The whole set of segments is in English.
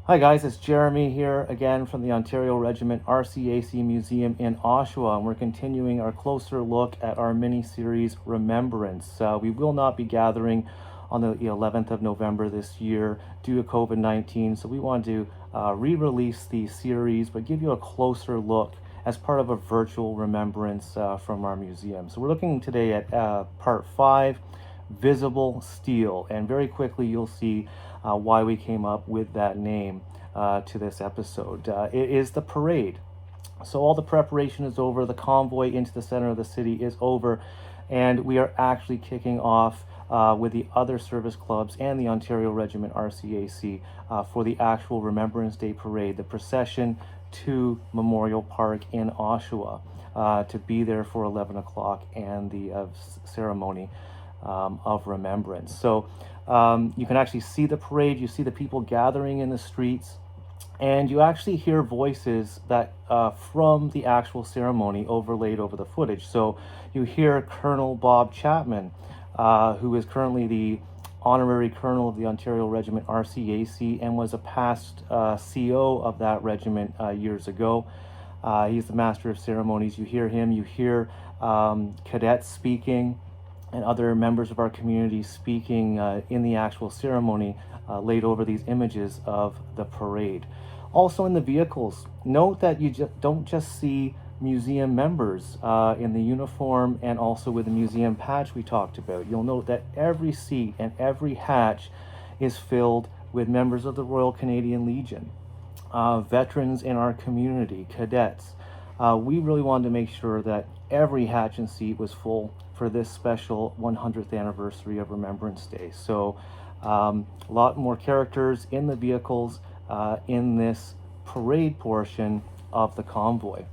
Hi guys, it's Jeremy here again from the Ontario Regiment RCAC Museum in Oshawa, and we're continuing our closer look at our mini-series Remembrance. We will not be gathering on the 11th of November this year due to COVID-19, so we want to re-release the series but give you a closer look as part of a virtual remembrance from our museum. So we're looking today at part 5, Visible Steel, and very quickly you'll see why we came up with that name to this episode. It is the parade. So all the preparation is over, the convoy into the center of the city is over, and we are actually kicking off with the other service clubs and the Ontario Regiment RCAC for the actual Remembrance Day parade, the procession to Memorial Park in Oshawa, to be there for 11 o'clock and the ceremony of remembrance. So you can actually see the parade, you see the people gathering in the streets, and you actually hear voices that from the actual ceremony overlaid over the footage. So you hear Colonel Bob Chapman, who is currently the honorary colonel of the Ontario Regiment RCAC and was a past CO of that regiment years ago. He's the master of ceremonies. You hear him, you hear cadets speaking and other members of our community speaking in the actual ceremony laid over these images of the parade. Also in the vehicles, note that you don't just see museum members in the uniform and also with the museum patch we talked about. You'll note that every seat and every hatch is filled with members of the Royal Canadian Legion, veterans in our community, cadets. We really wanted to make sure that every hatch and seat was full for this special 100th anniversary of Remembrance Day. So a lot more characters in the vehicles in this parade portion of the convoy.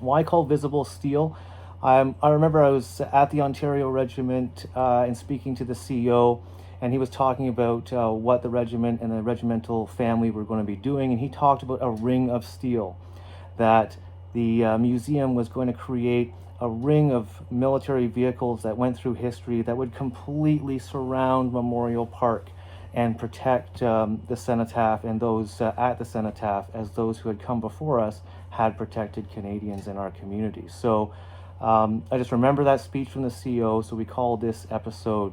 Why call Visible Steel? I remember I was at the Ontario Regiment and speaking to the CEO, and he was talking about what the regiment and the regimental family were going to be doing, and he talked about a ring of steel, that the museum was going to create a ring of military vehicles that went through history that would completely surround Memorial Park and protect the cenotaph and those at the cenotaph as those who had come before us had protected Canadians in our community. So I just remember that speech from the CEO, so we called this episode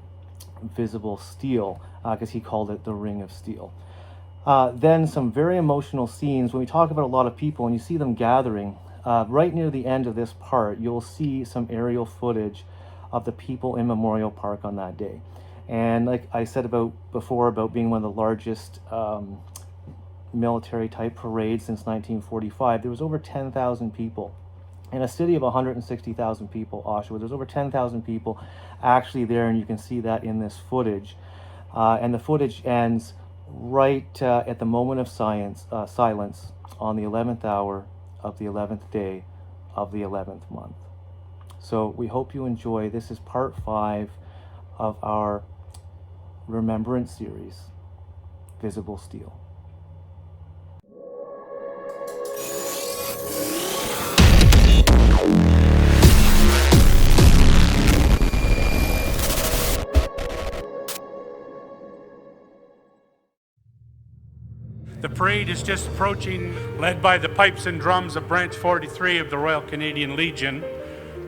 Visible Steel because he called it the Ring of Steel. Then some very emotional scenes. When we talk about a lot of people and you see them gathering, right near the end of this part, you'll see some aerial footage of the people in Memorial Park on that day. And like I said before about being one of the largest military type parades since 1945, there was over 10,000 people. In a city of 160,000 people, Oshawa, there's over 10,000 people actually there, and you can see that in this footage. And the footage ends right at the moment of silence on the 11th hour of the 11th day of the 11th month. So we hope you enjoy. This is part 5 of our Remembrance series, Visible Steel. The parade is just approaching, led by the pipes and drums of Branch 43 of the Royal Canadian Legion,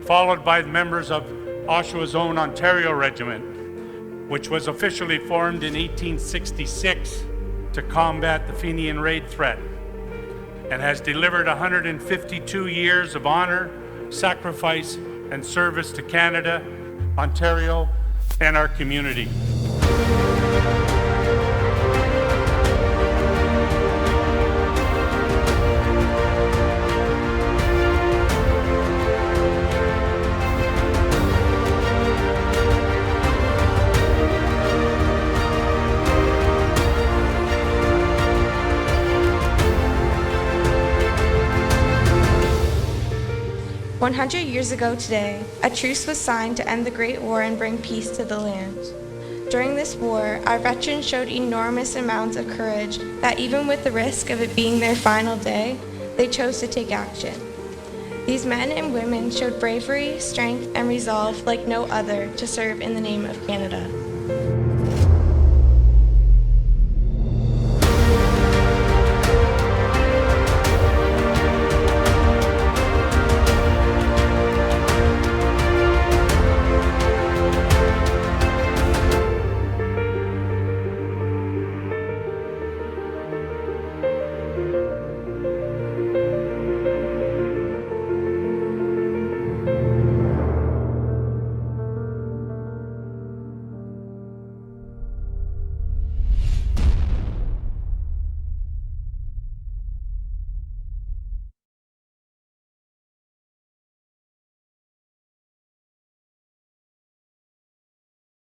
followed by the members of Oshawa's own Ontario Regiment, which was officially formed in 1866 to combat the Fenian raid threat, and has delivered 152 years of honor, sacrifice, and service to Canada, Ontario, and our community. One 100 years ago today, a truce was signed to end the Great War and bring peace to the land. During this war, our veterans showed enormous amounts of courage that even with the risk of it being their final day, they chose to take action. These men and women showed bravery, strength, and resolve like no other to serve in the name of Canada.